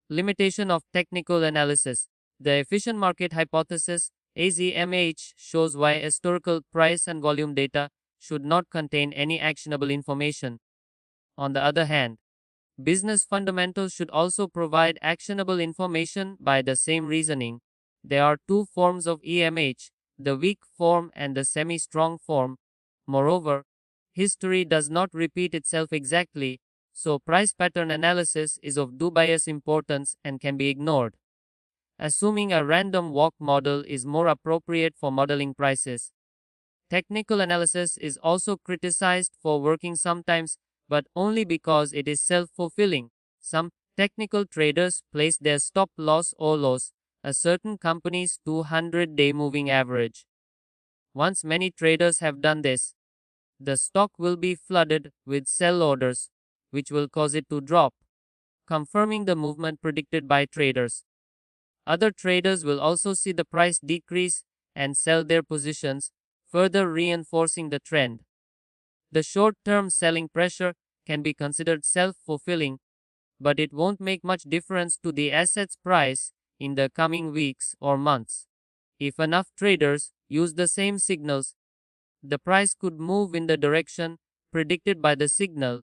Limitation of technical analysis. The efficient market hypothesis (AZMH) shows why historical price and volume data should not contain any actionable information. On the other hand, business fundamentals should also provide actionable information by the same reasoning. There are two forms of EMH, the weak form and the semi-strong form. Moreover, history does not repeat itself exactly, so price pattern analysis is of dubious importance and can be ignored. Assuming a random walk model is more appropriate for modeling prices. Technical analysis is also criticized for working sometimes, but only because it is self-fulfilling. Some technical traders place their stop loss or loss, a certain company's 200-day moving average. Once many traders have done this, the stock will be flooded with sell orders, which will cause it to drop, confirming the movement predicted by traders. Other traders will also see the price decrease and sell their positions, further reinforcing the trend. The short-term selling pressure can be considered self-fulfilling, but it won't make much difference to the asset's price in the coming weeks or months. If enough traders use the same signals, the price could move in the direction predicted by the signal.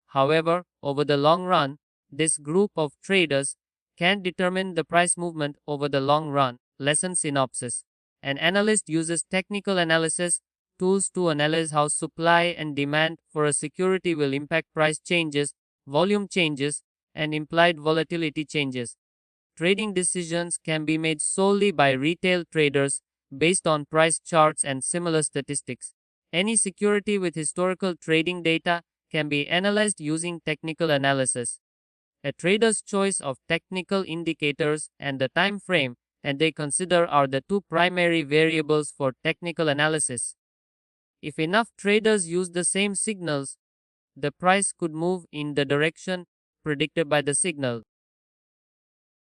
However, over the long run, this group of traders can determine the price movement over the long run. Lesson synopsis. An analyst uses technical analysis tools to analyze how supply and demand for a security will impact price changes, volume changes, and implied volatility changes. Trading decisions can be made solely by retail traders based on price charts and similar statistics. Any security with historical trading data can be analyzed using technical analysis. A trader's choice of technical indicators and the time frame and they consider are the two primary variables for technical analysis. If enough traders use the same signals, the price could move in the direction predicted by the signal.